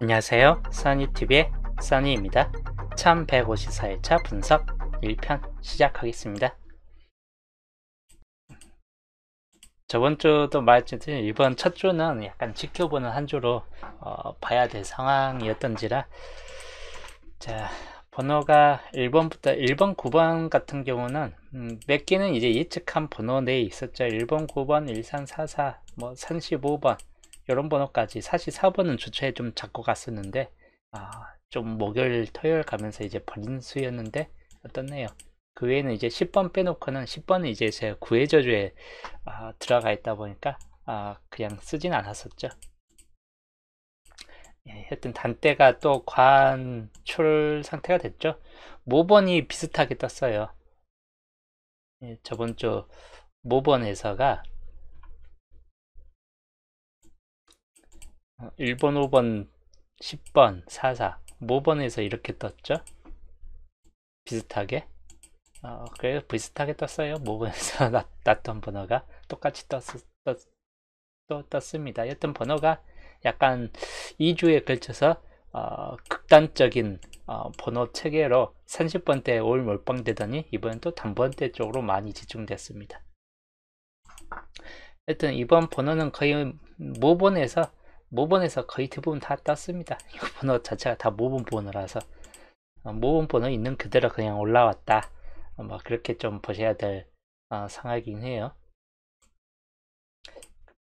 안녕하세요. 써니TV의 써니입니다. 1154일차 분석 1편 시작하겠습니다. 저번주도 말했듯이 이번 첫 주는 약간 지켜보는 한 주로 봐야 될 상황이었던지라, 자, 번호가 1번부터 1번, 9번 같은 경우는 몇 개는 이제 예측한 번호 내에 있었죠. 1번, 9번, 1344, 뭐 35번 이런 번호까지. 사실 4번은 주초에 좀 잡고 갔었는데 좀 목요일, 토요일 가면서 이제 버린 수였는데 어떻네요. 그 외에는 이제 10번 빼놓고는 10번은 이제 제가 구해저주에 들어가 있다 보니까 그냥 쓰진 않았었죠. 예, 하여튼 단대가 또 관출 상태가 됐죠. 모번이 비슷하게 떴어요. 예, 저번 주 모번에서가 1번, 5번, 10번, 44 모번에서 이렇게 떴죠. 비슷하게. 그래서 비슷하게 떴어요. 모번에서 났던 번호가 똑같이 떴습니다. 여튼 번호가 약간 2주에 걸쳐서 극단적인 번호 체계로 30번대 올 몰빵되더니 이번엔 또 단번대 쪽으로 많이 집중됐습니다. 하여튼 이번 번호는 거의 모번에서 거의 대부분 다 떴습니다. 이 번호 자체가 다 모번 번호라서 모번 번호 있는 그대로 그냥 올라왔다. 뭐 그렇게 좀 보셔야 될 상황이긴 해요.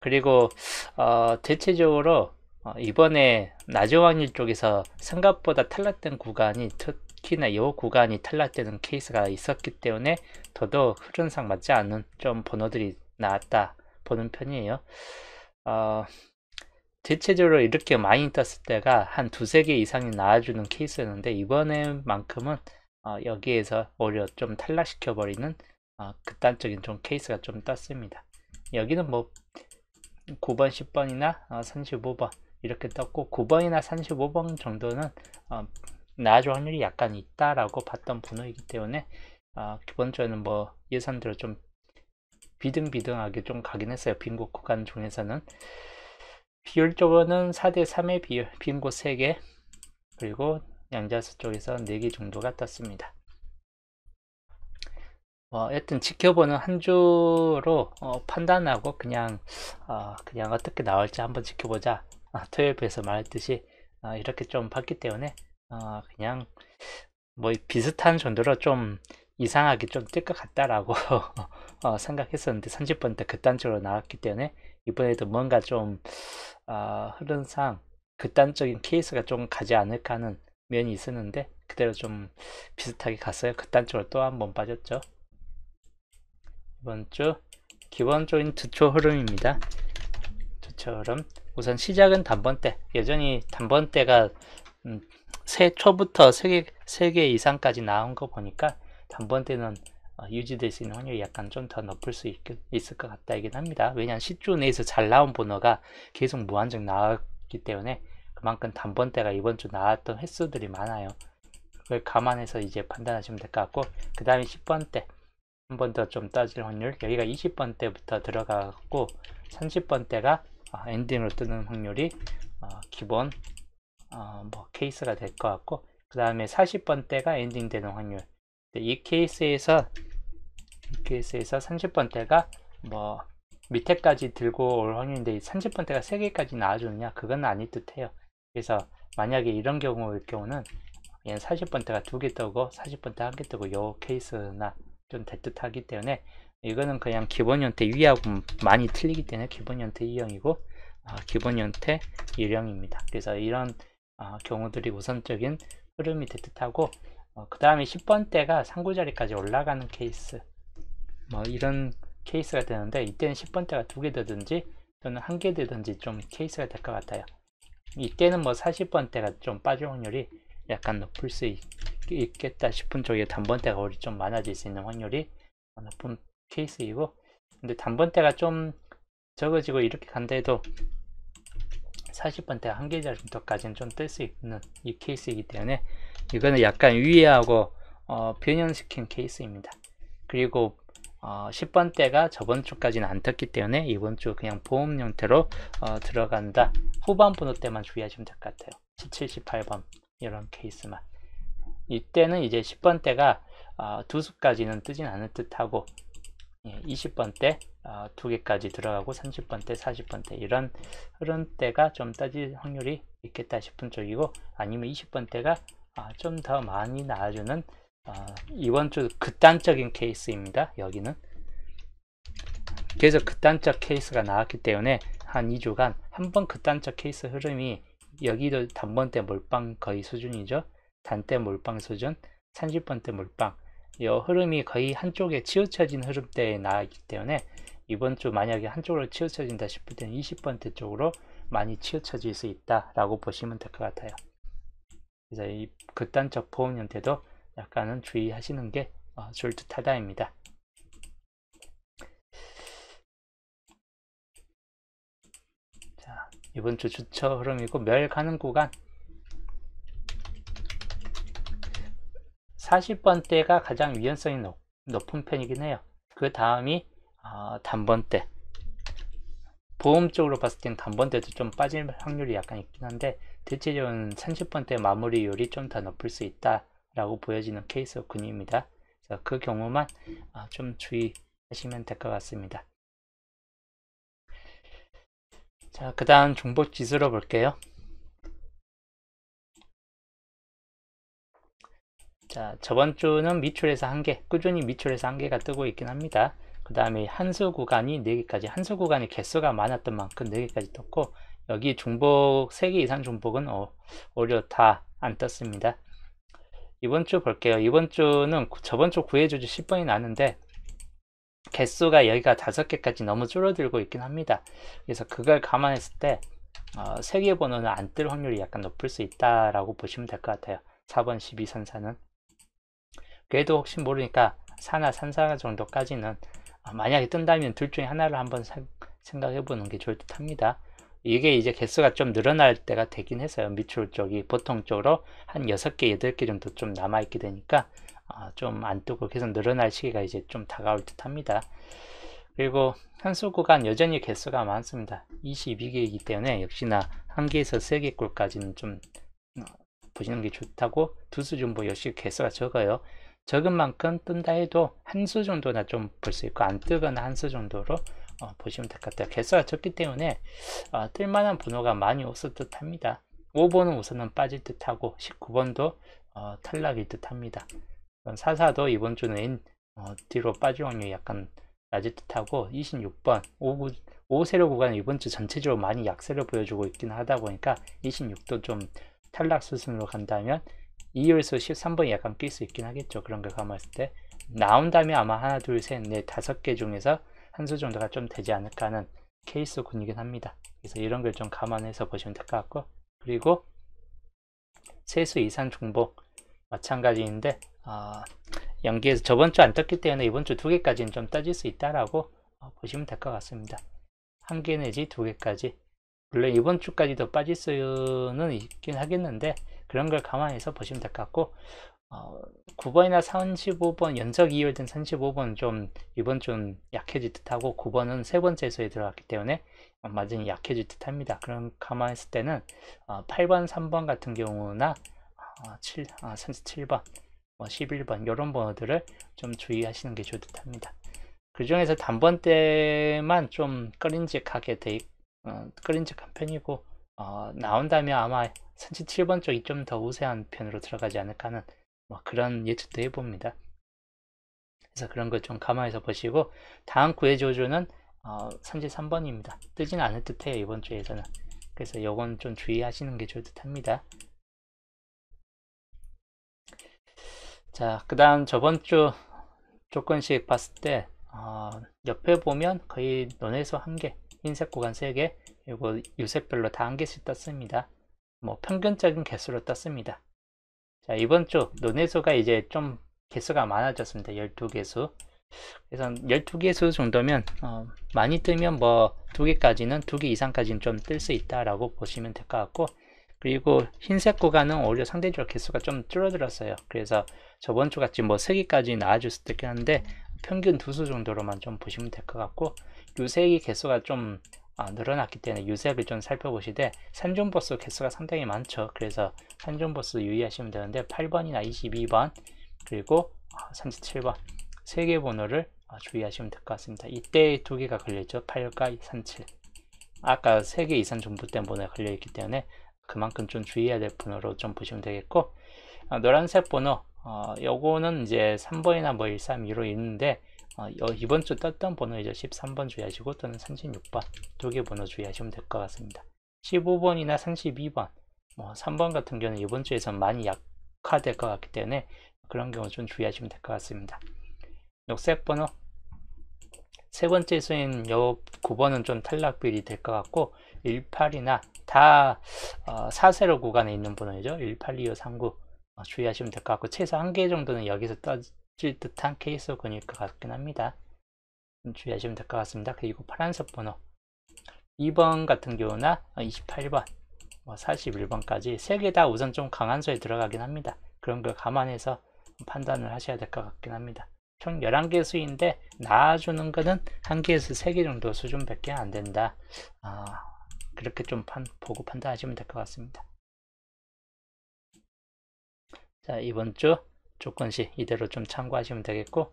그리고 대체적으로 이번에 낮은 확률 쪽에서 생각보다 탈락된 구간이, 특히나 이 구간이 탈락되는 케이스가 있었기 때문에 더더욱 흐름상 맞지 않는 좀 번호들이 나왔다 보는 편이에요. 대체적으로 이렇게 많이 떴을 때가 한 두세 개 이상이 나와주는 케이스였는데 이번에만큼은 여기에서 오히려 좀 탈락시켜버리는 극단적인 좀 케이스가 좀 떴습니다. 여기는 뭐 9번, 10번이나 35번 이렇게 떴고, 9번이나 35번 정도는 나아줄 확률이 약간 있다라고 봤던 번호이기 때문에 기본적으로는 뭐 예상대로 좀 비등비등하게 좀 가긴 했어요. 빈곳 구간 중에서는 비율적으로는 4대3의 비율, 빈 곳 3개, 그리고 양자수 쪽에서 4개 정도가 떴습니다. 여튼 지켜보는 한 주로 판단하고 그냥 어떻게 나올지 한번 지켜보자. 토요일에서 말했듯이 이렇게 좀 봤기 때문에 그냥 뭐 비슷한 정도로 좀 이상하게 좀 뜰 것 같다라고 생각했었는데 30번 때 극단적으로 나왔기 때문에 이번에도 뭔가 좀 흐름상 극단적인 케이스가 좀 가지 않을까 하는 면이 있었는데 그대로 좀 비슷하게 갔어요. 극단적으로 또 한 번 빠졌죠. 이번 주 기본적인 주초 흐름입니다. 주초 흐름. 우선 시작은 단번대. 여전히 단번대가 새 초부터 3개 이상까지 나온 거 보니까 단번대는 유지될 수 있는 확률이 약간 좀 더 높을 수 있을 것 같다긴 합니다. 왜냐하면 10주 내에서 잘 나온 번호가 계속 무한정 나왔기 때문에 그만큼 단번대가 이번 주 나왔던 횟수들이 많아요. 그걸 감안해서 이제 판단하시면 될 것 같고, 그 다음에 10번대 한 번 더 좀 따질 확률, 여기가 20번대부터 들어가고 30번대가 엔딩으로 뜨는 확률이 기본 뭐 케이스가 될 것 같고, 그 다음에 40번대가 엔딩 되는 확률. 이 케이스에서 30번대가 뭐 밑에까지 들고 올 확률인데 30번대가 3개까지 나와주느냐, 그건 아닐 듯해요. 그래서 만약에 이런 경우일 경우는 얘는 40번대가 2개 뜨고 40번대 1개 뜨고 요 케이스나 좀 될 듯하기 때문에 이거는 그냥 기본 형태 위하고 많이 틀리기 때문에 기본 형태 2형이고 기본 형태 1형입니다. 그래서 이런 경우들이 우선적인 흐름이 될 듯하고, 그 다음에 10번대가 상구자리까지 올라가는 케이스, 뭐 이런 케이스가 되는데 이때는 10번대가 2개 되든지 또는 1개 되든지 좀 케이스가 될 것 같아요. 이때는 뭐 40번대가 좀 빠질 확률이 약간 높을 수 있겠다 싶은 쪽에 단번대가 우리 좀 많아질 수 있는 확률이 높은 케이스이고, 근데 단번대가 좀 적어지고 이렇게 간다 해도 40번대가 1개 정도까지는 좀 뜰 수 있는 이 케이스이기 때문에 이거는 약간 유의하고 변형시킨 케이스입니다. 그리고 10번대가 저번 주까지는 안 떴기 때문에 이번 주 그냥 보험 형태로 들어간다. 후반 번호 때만 주의하시면 될 것 같아요. 78번 이런 케이스만. 이때는 이제 10번대가 두 수까지는 뜨진 않을 듯하고 20번대 두 개까지 들어가고 30번대 40번대 이런 흐름대가 좀 떠질 확률이 있겠다 싶은 쪽이고, 아니면 20번대가 좀 더 많이 나와주는 이번 주 극단적인 케이스입니다. 여기는 그래서 극단적 케이스가 나왔기 때문에 한 2주간 한번 극단적 케이스 흐름이, 여기도 단번대 몰빵 거의 수준이죠. 단대 몰빵 수준, 30번대 몰빵, 이 흐름이 거의 한쪽에 치우쳐진 흐름대에 나왔기 때문에 이번 주 만약에 한쪽으로 치우쳐진다 싶을 때는 20번대 쪽으로 많이 치우쳐질 수 있다라고 보시면 될 것 같아요. 그래서 이 극단적 보험 형태도 약간은 주의하시는 게 좋을 듯하다입니다. 자, 이번 주 주처 흐름이고 멸 가는 구간 40번대가 가장 위험성이 높은 편이긴 해요. 그 다음이 단번대. 보험 쪽으로 봤을 땐 단번대도 좀 빠질 확률이 약간 있긴 한데, 대체적으로는 30번대 마무리율이 좀 더 높을 수 있다라고 보여지는 케이스군입니다. 그래서 그 경우만 좀 주의하시면 될 것 같습니다. 자, 그 다음 종목 지수로 볼게요. 자, 저번 주는 미출에서 1개, 꾸준히 미출에서 1개가 뜨고 있긴 합니다. 그 다음에 한수 구간이 4개까지, 한수 구간이 개수가 많았던 만큼 4개까지 떴고, 여기 중복 3개 이상 중복은 오히려 다 안 떴습니다. 이번 주 볼게요. 이번 주는 저번 주 구해주주 10번이 나는데 개수가 여기가 5개까지 너무 줄어들고 있긴 합니다. 그래서 그걸 감안했을 때 3개 번호는 안 뜰 확률이 약간 높을 수 있다라고 보시면 될 것 같아요. 4번, 12, 34는. 그래도 혹시 모르니까 4나 34 정도까지는 만약에 뜬다면 둘 중에 하나를 한번 생각해 보는 게 좋을 듯 합니다. 이게 이제 개수가 좀 늘어날 때가 되긴 했어요. 미출 쪽이 보통적으로 한 6개, 8개 정도 좀 남아있게 되니까 좀 안 뜨고 계속 늘어날 시기가 이제 좀 다가올 듯 합니다. 그리고 한수 구간 여전히 개수가 많습니다. 22개이기 때문에 역시나 1개에서 3개꼴까지는 좀 보시는 게 좋다고, 두수 중복 역시 개수가 적어요. 적은 만큼 뜬다 해도 한 수 정도나 좀 볼 수 있고, 안 뜨거나 한 수 정도로 보시면 될 것 같아요. 개수가 적기 때문에 뜰만한 번호가 많이 없을 듯 합니다. 5번은 우선은 빠질 듯 하고 19번도 탈락일 듯 합니다. 44도 이번 주는 뒤로 빠질 확률이 약간 낮을 듯 하고, 26번 5세로 구간은 이번 주 전체적으로 많이 약세를 보여주고 있긴 하다 보니까 26도 좀 탈락 수순으로 간다면 2열수 13번이 약간 낄 수 있긴 하겠죠. 그런 걸 감안했을 때 나온다면 아마 하나, 둘, 셋, 넷, 5개 중에서 한 수 정도가 좀 되지 않을까 하는 케이스군이긴 합니다. 그래서 이런 걸 좀 감안해서 보시면 될 것 같고, 그리고 세수 이상 중복 마찬가지인데 연기해서 저번 주 안 떴기 때문에 이번 주 2개까지는 좀 떠질 수 있다라고 보시면 될 것 같습니다. 1개 내지 2개까지. 물론 이번 주까지도 빠질 수는 있긴 하겠는데 그런 걸 감안해서 보시면 될 것 같고, 9번이나 35번 연속 2열된 35번 좀 이번 좀 약해질 듯하고, 9번은 세 번째 수에 들어갔기 때문에 완전히 약해질 듯합니다. 그럼 감안했을 때는 8번, 3번 같은 경우나 37번, 11번 이런 번호들을 좀 주의하시는 게 좋을 듯합니다. 그 중에서 단번대만 좀 꺼림직한 편이고, 나온다면 아마 37번 쪽이 좀 더 우세한 편으로 들어가지 않을까 하는 그런 예측도 해봅니다. 그래서 그런 걸 좀 감안해서 보시고, 다음 구해조주는 33번입니다. 뜨지는 않을 듯해요, 이번 주에서는. 그래서 요건 좀 주의하시는 게 좋을 듯합니다. 자, 그 다음 저번 주 조건식 봤을 때 옆에 보면 거의 논에서 1개, 흰색 구간 3개, 그리고 유색별로 다 1개씩 떴습니다. 평균적인 개수로 떴습니다. 자, 이번 주 논해수가 이제 좀 개수가 많아졌습니다. 12개수. 그래서 12개수 정도면 많이 뜨면 2개까지는 2개 이상까지는 좀 뜰 수 있다라고 보시면 될 것 같고, 그리고 흰색 구간은 오히려 상대적으로 개수가 좀 줄어들었어요. 그래서 저번 주 같이 3개까지 나와줄 수도 있긴 한데 평균 2수 정도로만 좀 보시면 될 것 같고, 유색이 개수가 좀 늘어났기 때문에 유셉을 좀 살펴보시되 산중보수 개수가 상당히 많죠. 그래서 산중보수 유의하시면 되는데 8번이나 22번 그리고 37번 세 개 번호를 주의하시면 될 것 같습니다. 이때 두 개가 걸려있죠. 8과 37 아까 3개 이상 중복된 번호에 걸려있기 때문에 그만큼 좀 주의해야 될 번호로 좀 보시면 되겠고 노란색 번호 요거는 이제 3번이나 뭐 132로 있는데 이번 주 떴던 번호이죠. 13번 주의하시고 또는 36번 두 개 번호 주의하시면 될 것 같습니다. 15번이나 32번 3번 같은 경우는 이번 주에선 많이 약화될 것 같기 때문에 그런 경우 좀 주의하시면 될 것 같습니다. 녹색 번호 세 번째 수인 요 9번은 좀 탈락비율이 될 것 같고 18이나 다 4세로 구간에 있는 번호이죠. 18, 25, 39 주의하시면 될 것 같고 최소 한 개 정도는 여기서 떠질 듯한 케이스군일 것 같긴 합니다. 주의하시면 될 것 같습니다. 그리고 파란색 번호 2번 같은 경우나 28번 41번까지 세 개 다 우선 좀 강한 수에 들어가긴 합니다. 그런 걸 감안해서 판단을 하셔야 될 것 같긴 합니다. 총 11개 수인데 나와주는 거는 1개에서 3개 정도 수준밖에 안 된다. 그렇게 좀 보고 판단하시면 될 것 같습니다. 자, 이번 주 조건식 이대로 좀 참고하시면 되겠고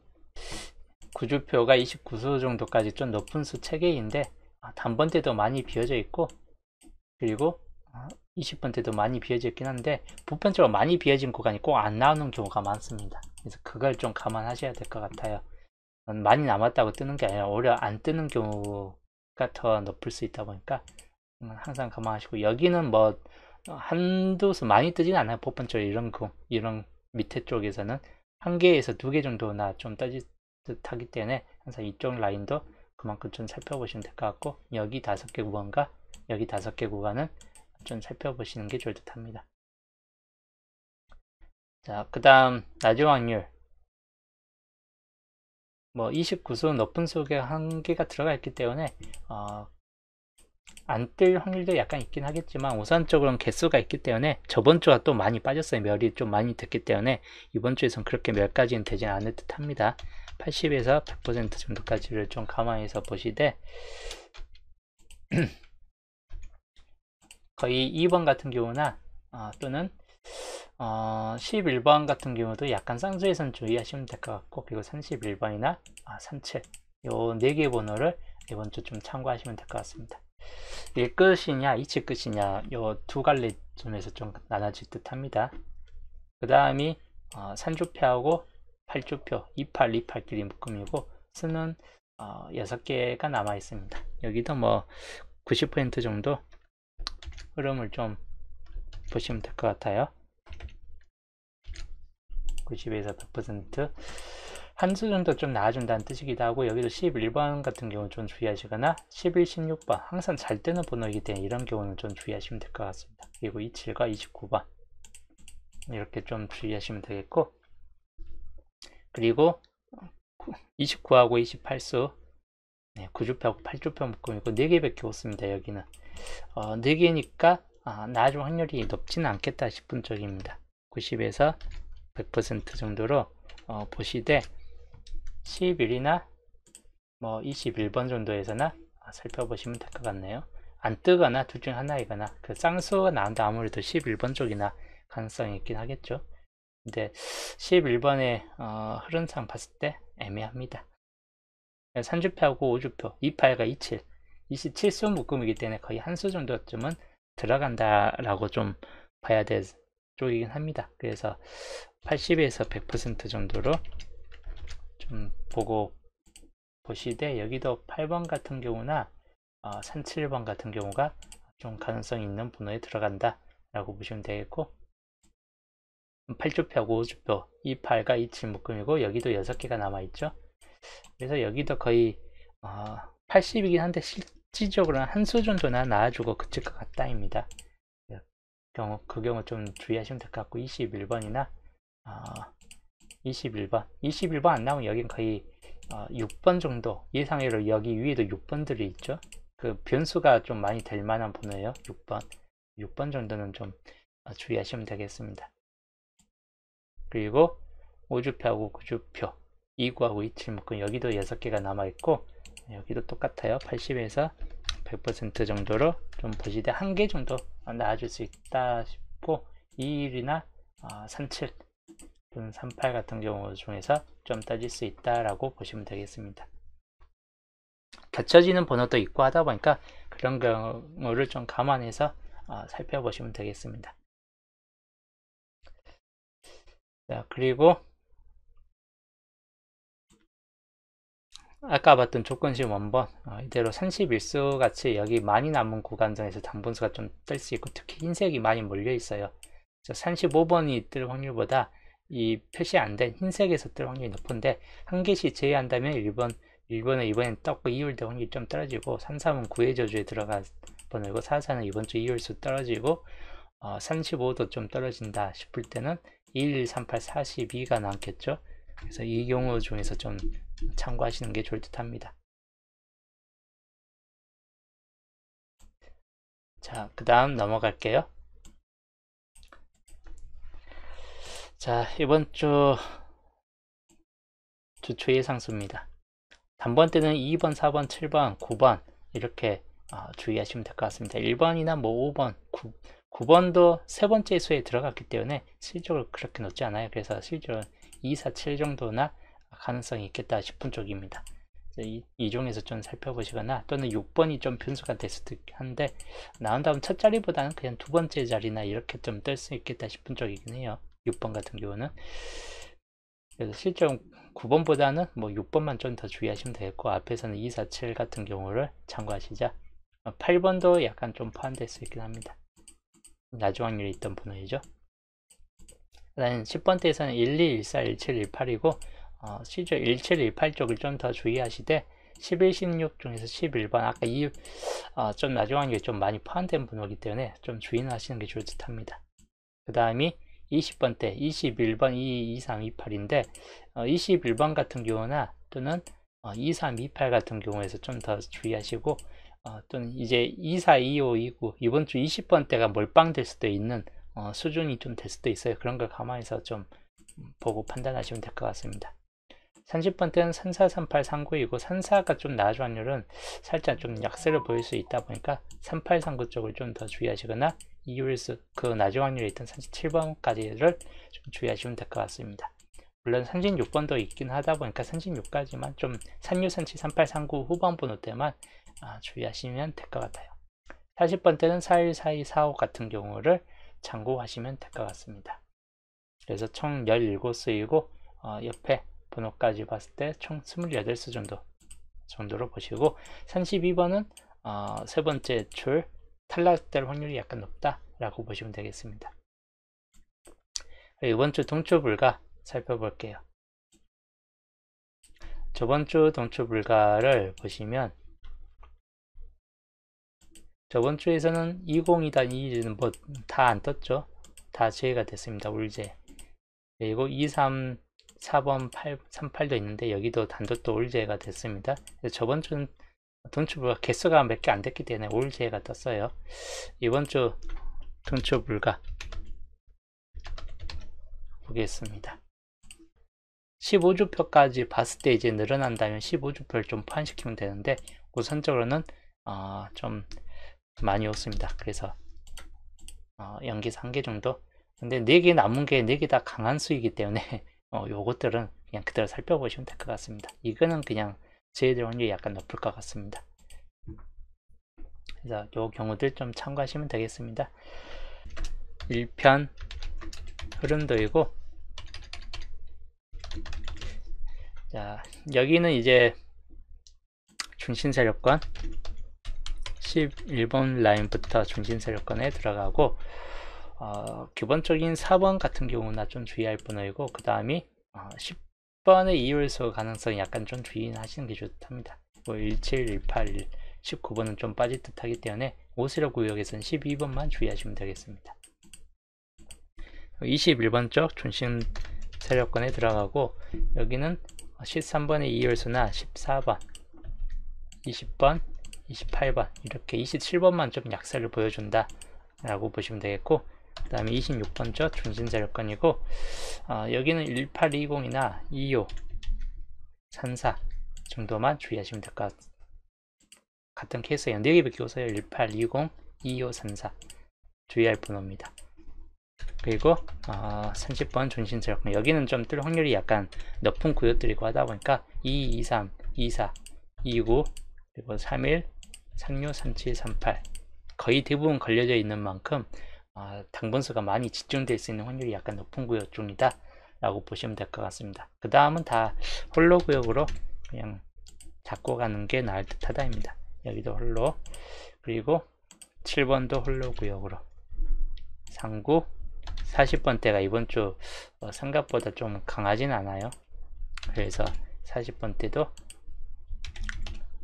구주표가 29수 정도까지 좀 높은 수 체계인데 단번대도 많이 비어져 있고 그리고 20번대도 많이 비어져 있긴 한데 보편적으로 많이 비어진 구간이 꼭 안 나오는 경우가 많습니다. 그래서 그걸 좀 감안하셔야 될 것 같아요. 많이 남았다고 뜨는 게 아니라 오히려 안 뜨는 경우가 더 높을 수 있다 보니까 항상 감안하시고 여기는 뭐 한두 수 많이 뜨진 않아요. 보편적으로 이런 밑에 쪽에서는 한 개에서 두 개 정도나 좀 떠질 듯하기 때문에 항상 이쪽 라인도 그만큼 좀 살펴보시면 될 것 같고 여기 5개 구간과 여기 5개 구간은 좀 살펴보시는 게 좋을 듯 합니다. 자, 그 다음 낮은 확률 29수 높은 수가 한 개가 들어가 있기 때문에 안 뜰 확률도 약간 있긴 하겠지만 우선적으로는 개수가 있기 때문에 저번 주가 또 많이 빠졌어요. 멸이 좀 많이 됐기 때문에 이번 주에선 그렇게 멸까지는 되지 않을 듯 합니다. 80에서 100% 정도까지를 좀 감안해서 보시되 거의 2번 같은 경우나 또는 11번 같은 경우도 약간 쌍수에선 주의하시면 될 것 같고 그리고 31번이나 37 요 4개 번호를 이번 주 좀 참고하시면 될 것 같습니다. 1끝이냐 2치 끝이냐 요 두 갈래 점에서 좀 나눠질 듯 합니다. 그 다음이 산주표하고 8주표 28, 28끼리 묶음이고 수는 6개가 남아 있습니다. 여기도 뭐 90% 정도 흐름을 좀 보시면 될 것 같아요. 90에서 100% 한 수 정도 좀 나와준다는 뜻이기도 하고 여기도 11번 같은 경우는 좀 주의하시거나 11, 16번 항상 잘 뜨는 번호이기 때문에 이런 경우는 좀 주의하시면 될 것 같습니다. 그리고 27과 29번 이렇게 좀 주의하시면 되겠고 그리고 29하고 28수 9주표하고 8주표 묶음이고 4개밖에 없습니다. 여기는 4개니까 나아질 확률이 높지는 않겠다 싶은 쪽입니다. 90에서 100% 정도로 보시되 11이나 21번 정도에서나 살펴보시면 될 것 같네요. 안 뜨거나 둘 중 하나이거나 그 쌍수가 나온다 아무래도 11번 쪽이나 가능성이 있긴 하겠죠. 근데 11번의 흐름상 봤을 때 애매합니다. 산주표하고 5주표 28과 27 27수 묶음이기 때문에 거의 한 수 정도쯤은 들어간다라고 좀 봐야 될 쪽이긴 합니다. 그래서 80에서 100% 정도로 좀 보고 보시되 여기도 8번 같은 경우나 37번 같은 경우가 좀 가능성이 있는 번호에 들어간다 라고 보시면 되겠고 8주표하고 5주표 28과 27 묶음이고 여기도 6개가 남아있죠. 그래서 여기도 거의 80이긴 한데 실질적으로는 한 수 정도나 나와주고 그칠 것 같다입니다. 그 경우 좀 주의하시면 될 것 같고 21번이나 21번 안 나오면 여긴 거의 6번 정도 예상외로 여기 위에도 6번들이 있죠. 그 변수가 좀 많이 될 만한 번호예요. 6번 정도는 좀 주의하시면 되겠습니다. 그리고 5주표하고 9주표 29하고 27 묶음 여기도 6개가 남아있고 여기도 똑같아요. 80에서 100% 정도로 좀 보시되 한 개 정도 나와줄 수 있다 싶고 21이나 37 또는 38 같은 경우 중에서 좀 떠질 수 있다라고 보시면 되겠습니다. 겹쳐지는 번호도 있고 하다 보니까 그런 경우를 좀 감안해서 살펴보시면 되겠습니다. 자, 그리고 아까 봤던 조건식 원본 이대로 31수 같이 여기 많이 남은 구간정에서 단분수가 좀 뜰 수 있고 특히 흰색이 많이 몰려 있어요. 35번이 뜰 확률보다 이 표시 안 된 흰색에서 뜰 확률이 높은데 한 개씩 제외한다면 1번은 이번엔 떴고 2월 될 확률이 좀 떨어지고 3, 3은 9의 저주에 들어가 번호고 4, 4는 이번 주 2월수 떨어지고 35도 좀 떨어진다 싶을 때는 1, 3, 8, 42가 남겠죠. 그래서 이 경우 중에서 좀 참고하시는 게 좋을 듯 합니다. 자, 그 다음 넘어갈게요. 자, 이번 주 주초 예상수입니다. 단번대는 2번, 4번, 7번, 9번 이렇게 주의하시면 될 것 같습니다. 1번이나 뭐 5번, 9번도 세 번째 수에 들어갔기 때문에 실적으로 그렇게 높지 않아요. 그래서 실적은 2, 4, 7 정도나 가능성이 있겠다 싶은 쪽입니다. 이 중에서 좀 살펴보시거나 또는 6번이 좀 변수가 될 수도 한데 나온 다음 첫 자리보다는 그냥 두 번째 자리나 이렇게 좀 뜰 수 있겠다 싶은 쪽이긴 해요. 6번 같은 경우는. 그래서 실적 9번보다는 뭐 6번만 좀 더 주의하시면 되겠고 앞에서는 2, 4, 7 같은 경우를 참고하시자. 8번도 약간 좀 포함될 수 있긴 합니다. 낮은 확률이 있던 번호이죠. 그다음 10번대에서는 12, 14, 17, 18이고 실적 17, 18 쪽을 좀 더 주의하시되 11, 16 중에서 11번 아까 좀 낮은 확률이 좀 많이 포함된 번호이기 때문에 좀 주의는 하시는 게 좋을 듯 합니다. 그 다음이 20번대 21번 22, 23, 28인데 21번 같은 경우나 또는 23, 28 같은 경우에서 좀 더 주의하시고 또는 이제 24, 25, 29 이번 주 20번대가 몰빵될 수도 있는 수준이 좀 될 수도 있어요. 그런 걸 감안해서 좀 보고 판단하시면 될 것 같습니다. 30번대는 34, 38, 39이고 34가 좀 나아진 확률은 살짝 좀 약세를 보일 수 있다 보니까 38, 39 쪽을 좀 더 주의하시거나 이율수 그 낮은 확률에 있던 37번까지를 좀 주의하시면 될 것 같습니다. 물론 36번도 있긴 하다 보니까 36까지만 좀 36, 37, 38, 39 후반 번호 때만 주의하시면 될 것 같아요. 40번대는 41, 42, 45 같은 경우를 참고하시면 될 것 같습니다. 그래서 총 17수이고 옆에 번호까지 봤을 때 총 28수 정도로 보시고 32번은 세 번째 줄 탈락될 확률이 약간 높다라고 보시면 되겠습니다. 이번 주 동초 불가 살펴볼게요. 저번 주 동초 불가를 보시면 저번 주에서는 20이다 21은 뭐 다 안 떴죠. 다 제외가 됐습니다. 울제. 그리고 23, 4번, 8, 38도 있는데 여기도 단독도 올제가 됐습니다. 저번 주는 동초불가 개수가 몇 개 안 됐기 때문에 올제가 떴어요. 이번 주 동초불가 보겠습니다. 15주표까지 봤을 때 이제 늘어난다면 15주표를 좀 포함시키면 되는데 우선적으로는 좀 많이 없습니다. 그래서 연기에서 1개 정도. 근데 4개 남은 게 4개 다 강한 수이기 때문에 요것들은 그냥 그대로 살펴보시면 될 것 같습니다. 이거는 그냥 제외될 확률이 약간 높을 것 같습니다. 그래서 요 경우들 좀 참고하시면 되겠습니다. 1편 흐름도이고 자 여기는 이제 중심세력권 11번 라인부터 중심세력권에 들어가고 기본적인 4번 같은 경우나 좀 주의할 번호이고 그 다음이 10번의 이율수 가능성이 약간 좀 주의하시는 게 좋답니다. 뭐 17, 18, 19번은 좀 빠질 듯 하기 때문에 오스력 구역에서는 12번만 주의하시면 되겠습니다. 21번 쪽 중심 세력권에 들어가고 여기는 13번의 이율수나 14번, 20번, 28번 이렇게 27번만 좀 약세를 보여준다 라고 보시면 되겠고 그 다음에 26번 쪽 중심 세력권이고 여기는 1820이나 25, 34 정도만 주의하시면 될 것 같은 케이스예요. 4개밖에 없어요. 18, 20, 25, 34 주의할 번호입니다. 그리고 30번 존신스럽고 여기는 좀 뜰 확률이 약간 높은 구역들이고 하다 보니까 2, 23, 24, 29 그리고 31, 36, 37, 38 거의 대부분 걸려져 있는 만큼 당번수가 많이 집중될 수 있는 확률이 약간 높은 구역 중이다 라고 보시면 될 것 같습니다. 그 다음은 다 홀로 구역으로 그냥 잡고 가는 게 나을 듯 하다입니다. 여기도 홀로, 그리고 7번도 홀로 구역으로, 상구 40번대가 이번 주 생각보다 좀 강하진 않아요. 그래서 40번대도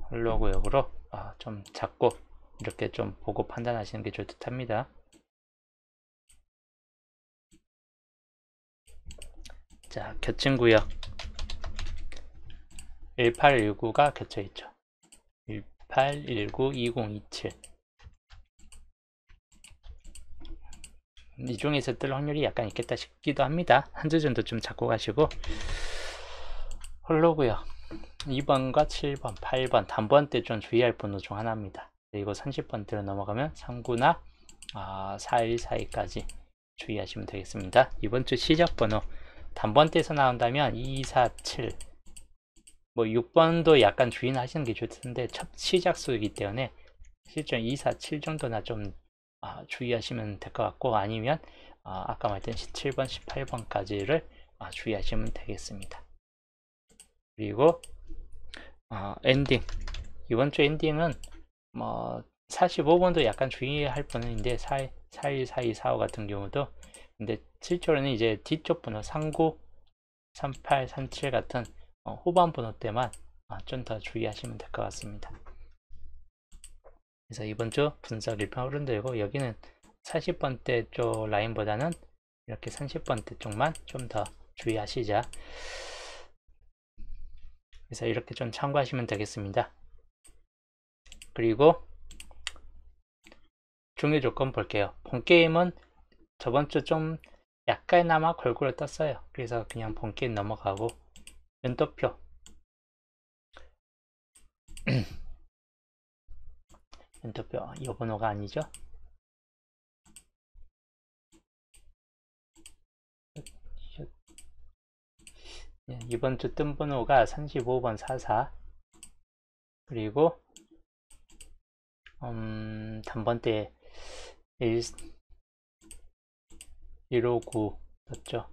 홀로 구역으로 좀 잡고 이렇게 좀 보고 판단하시는 게 좋을 듯 합니다. 자, 겹친 구역 1819가 겹쳐 있죠. 18, 19, 20, 27 이 중에서 뜰 확률이 약간 있겠다 싶기도 합니다. 한 주 정도 좀 잡고 가시고, 홀로 구역 2번과 7번, 8번 단번대 좀 주의할 번호 중 하나입니다. 그리고 30번대로 넘어가면 3구나 41, 42까지 주의하시면 되겠습니다. 이번 주 시작 번호 단번대에서 나온다면 2, 4, 7 뭐 6번도 약간 주의는 하시는 게 좋을 텐데 첫 시작수이기 때문에 실전 2, 4, 7 정도나 좀 주의하시면 될 것 같고, 아니면 아까 말했던 17번, 18번까지를 주의하시면 되겠습니다. 그리고 엔딩 이번 주 엔딩은 뭐 45번도 약간 주의할 번호인데 41, 42, 45 같은 경우도, 근데 실제로는 이제 뒤쪽 번호 39, 38, 37 같은 후반 번호 때만 좀 더 주의하시면 될 것 같습니다. 그래서 이번 주 분석 1편 흐름되고, 여기는 40번대 쪽 라인보다는 이렇게 30번대 쪽만 좀 더 주의하시자. 그래서 이렇게 좀 참고하시면 되겠습니다. 그리고 중요 조건 볼게요. 본게임은 저번 주 좀 약간나마 골고루 떴어요. 그래서 그냥 본게임 넘어가고, 연도표 연도표 이 번호가 아니죠. 이번 주 뜬 번호가 35번 44, 그리고 단번대 159 떴죠.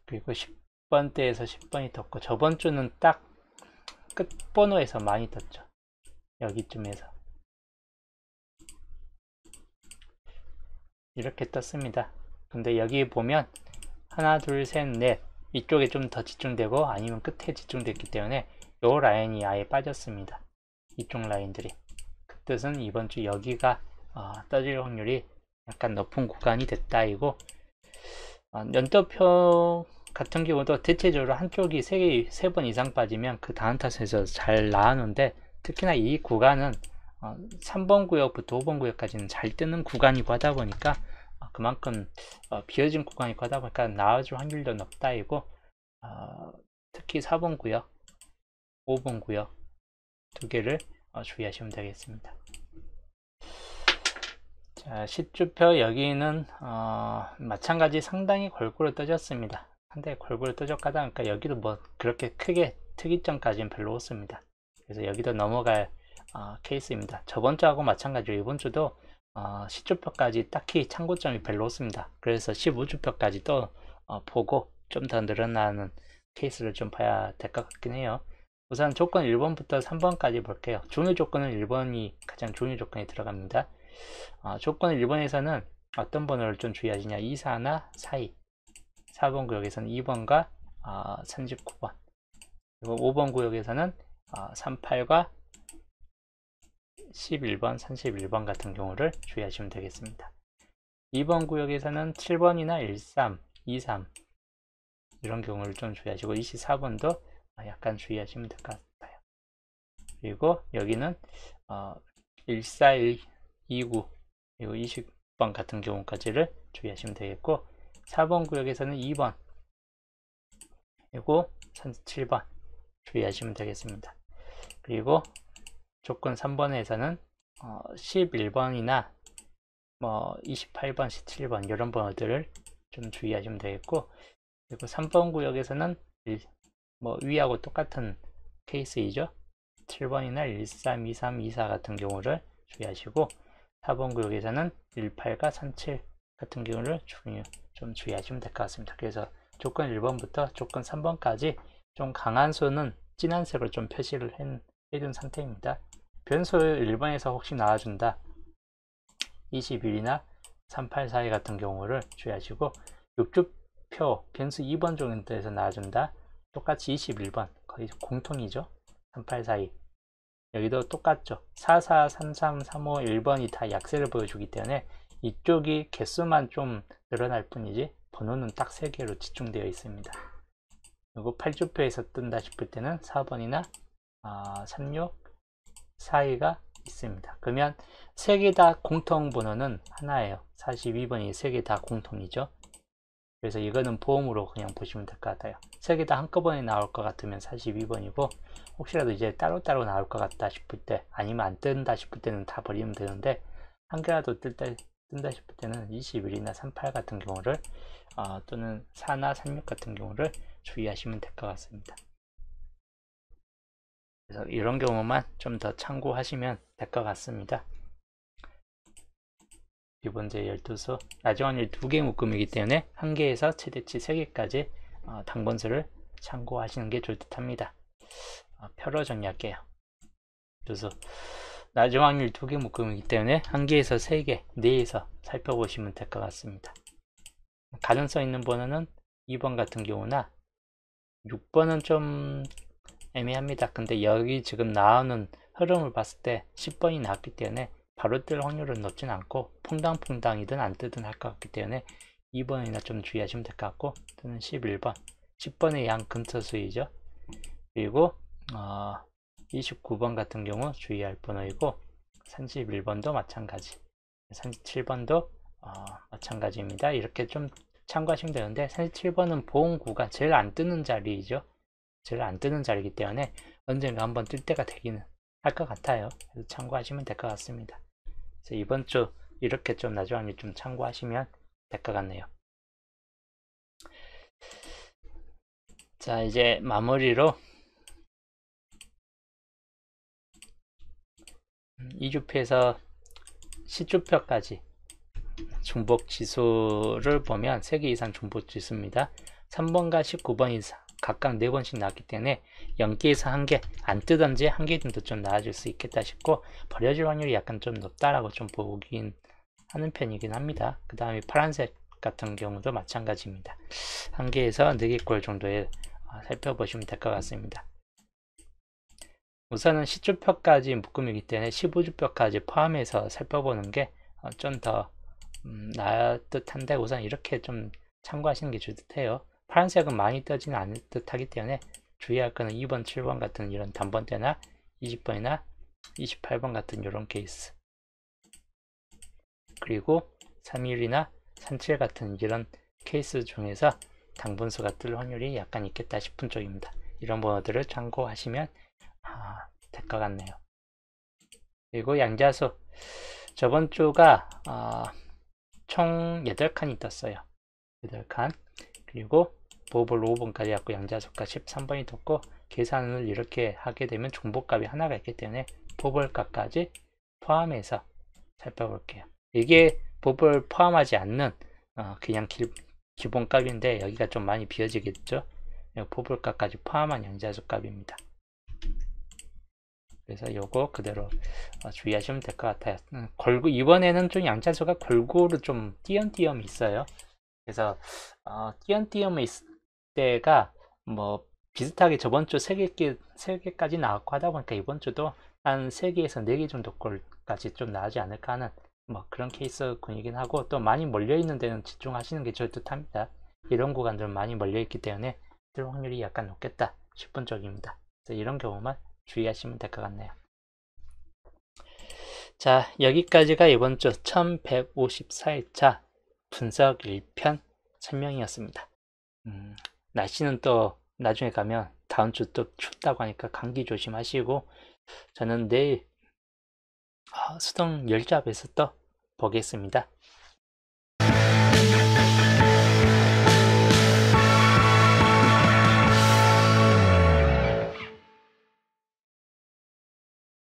그리고 10번대에서 10번이 떴고, 저번 주는 딱 끝번호에서 많이 떴죠. 여기쯤에서 이렇게 떴습니다. 근데 여기 보면 하나, 둘, 셋, 넷 이쪽에 좀 더 집중되고 아니면 끝에 집중됐기 때문에 요 라인이 아예 빠졌습니다. 이쪽 라인들이. 그 뜻은 이번 주 여기가 떠질 확률이 약간 높은 구간이 됐다 이고, 연도표 같은 경우도 대체적으로 한쪽이 3번 이상 빠지면 그 다음 탓에서 잘 나오는데, 특히나 이 구간은 3번 구역부터 5번 구역까지는 잘 뜨는 구간이고 하다 보니까 그만큼 비어진 구간이고 하다 보니까 나와줄 확률도 높다 이고, 특히 4번 구역, 5번 구역 두 개를 주의하시면 되겠습니다. 자, 시주표 여기는 마찬가지 상당히 골고루 떠졌습니다. 한데 골고루 떠져가다 보니까 여기도 뭐 그렇게 크게 특이점까지는 별로 없습니다. 그래서 여기도 넘어갈 케이스입니다. 저번 주하고 마찬가지로 이번 주도 시주표까지 딱히 참고점이 별로 없습니다. 그래서 15주표까지 또 보고 좀 더 늘어나는 케이스를 좀 봐야 될 것 같긴 해요. 우선 조건 1번부터 3번까지 볼게요. 중요 조건은 1번이 가장 중요 조건에 들어갑니다. 조건 1번에서는 어떤 번호를 좀 주의하시냐, 24나 42, 4번 구역에서는 2번과 39번, 그리고 5번 구역에서는 38과 11번, 31번 같은 경우를 주의하시면 되겠습니다. 2번 구역에서는 7번이나 13, 23 이런 경우를 좀 주의하시고, 24번도 약간 주의하시면 될 것 같아요. 그리고 여기는 141, 29 그리고 20번 같은 경우까지를 주의하시면 되겠고, 4번 구역에서는 2번 그리고 37번 주의하시면 되겠습니다. 그리고 조건 3번에서는 11번이나 뭐 28번, 17번 이런 번호들을 좀 주의하시면 되겠고, 그리고 3번 구역에서는 뭐 위하고 똑같은 케이스이죠. 7번이나 13, 23, 24 같은 경우를 주의하시고, 4번 구역에서는 18과 37 같은 경우를 좀 주의하시면 될 것 같습니다. 그래서 조건 1번부터 조건 3번까지 좀 강한 수는 진한 색으로 좀 표시를 해둔 상태입니다. 변수 1번에서 혹시 나와준다 21이나 384 같은 경우를 주의하시고, 육주표 변수 2번 정도에서 나와준다 똑같이 21번 거의 공통이죠. 3842 여기도 똑같죠. 44, 33, 35, 1번이 다 약세를 보여주기 때문에 이쪽이 개수만 좀 늘어날 뿐이지 번호는 딱 3개로 집중되어 있습니다. 그리고 8주표에서 뜬다 싶을 때는 4번이나 36, 42가 있습니다. 그러면 3개 다 공통 번호는 하나예요. 42번이 3개 다 공통이죠. 그래서 이거는 보험으로 그냥 보시면 될 것 같아요. 3개 다 한꺼번에 나올 것 같으면 42번이고, 혹시라도 이제 따로따로 나올 것 같다 싶을 때, 아니면 안 뜬다 싶을 때는 다 버리면 되는데, 한 개라도 뜬다 싶을 때는 21이나 38 같은 경우를 또는 4나 36 같은 경우를 주의하시면 될 것 같습니다. 그래서 이런 경우만 좀 더 참고하시면 될 것 같습니다. 기본제 12수, 나중 확률 2개 묶음이기 때문에 1개에서 최대치 3개까지 당번수를 참고하시는 게 좋을 듯 합니다. 표로 정리할게요. 그래서 나중 확률 2개 묶음이기 때문에 1개에서 3개, 4에서 살펴보시면 될 것 같습니다. 가능성 있는 번호는 2번 같은 경우나 6번은 좀 애매합니다. 근데 여기 지금 나오는 흐름을 봤을 때 10번이 나왔기 때문에 바로 뜰 확률은 높진 않고, 퐁당퐁당이든 안 뜨든 할 것 같기 때문에 2번이나 좀 주의하시면 될 것 같고, 또는 11번 10번의 양 근처수이죠. 그리고 29번 같은 경우 주의할 번호이고, 31번도 마찬가지, 37번도 마찬가지입니다. 이렇게 좀 참고하시면 되는데, 37번은 보험 구간 제일 안 뜨는 자리이죠. 제일 안 뜨는 자리이기 때문에 언젠가 한번 뜰 때가 되기는 할 것 같아요. 그래서 참고하시면 될 것 같습니다. 그래서 이번 주 이렇게 좀 나중에 좀 참고하시면 될 것 같네요. 자, 이제 마무리로 2주표에서 10주표까지 중복 지수를 보면 3개 이상 중복 지수입니다. 3번과 19번 이상 각각 4번씩 나왔기 때문에 0개에서 1개, 안 뜨던지 1개 정도 좀 나아질 수 있겠다 싶고, 버려질 확률이 약간 좀 높다라고 좀 보긴 하는 편이긴 합니다. 그 다음에 파란색 같은 경우도 마찬가지입니다. 1개에서 4개꼴 정도에 살펴보시면 될 것 같습니다. 우선은 10주표까지 묶음이기 때문에 15주표까지 포함해서 살펴보는 게 좀 더 나을 듯한데, 우선 이렇게 좀 참고하시는 게 좋을 듯해요. 파란색은 많이 떠지는 않을 듯하기 때문에 주의할 거는 2번, 7번 같은 이런 단번대나 20번이나 28번 같은 이런 케이스, 그리고 31이나 37 같은 이런 케이스 중에서 당분수가 뜰 확률이 약간 있겠다 싶은 쪽입니다. 이런 번호들을 참고하시면 될 것 같네요. 그리고 양자수, 저번 주가 총 8칸이 떴어요. 8칸. 그리고 보볼 5번까지 갖고 양자수가 13번이 떴고, 계산을 이렇게 하게 되면 중복값이 하나가 있기 때문에 보볼값까지 포함해서 살펴볼게요. 이게 보볼 포함하지 않는 그냥 기본값인데, 여기가 좀 많이 비어지겠죠. 보볼값까지 포함한 양자수 값입니다. 그래서 요거 그대로 주의하시면 될 것 같아요. 이번에는 좀 양자수가 골고루 좀 띄엄띄엄 있어요. 그래서 띄엄띄엄 있을 때가 뭐 비슷하게 저번 주 3개까지 나왔고 하다 보니까 이번 주도 한 3개에서 4개 정도 꼴까지 좀 나오지 않을까 하는 뭐 그런 케이스군이긴 하고, 또 많이 몰려있는 데는 집중하시는 게 좋을 듯 합니다. 이런 구간들은 많이 몰려있기 때문에 뜰 확률이 약간 높겠다 싶은 쪽입니다. 그래서 이런 경우만 주의하시면 될 것 같네요. 자, 여기까지가 이번 주 1154일차 분석 1편 설명이었습니다. 날씨는 또 나중에 가면 다음 주 또 춥다고 하니까 감기 조심하시고, 저는 내일 수동 10잡에서 또 보겠습니다.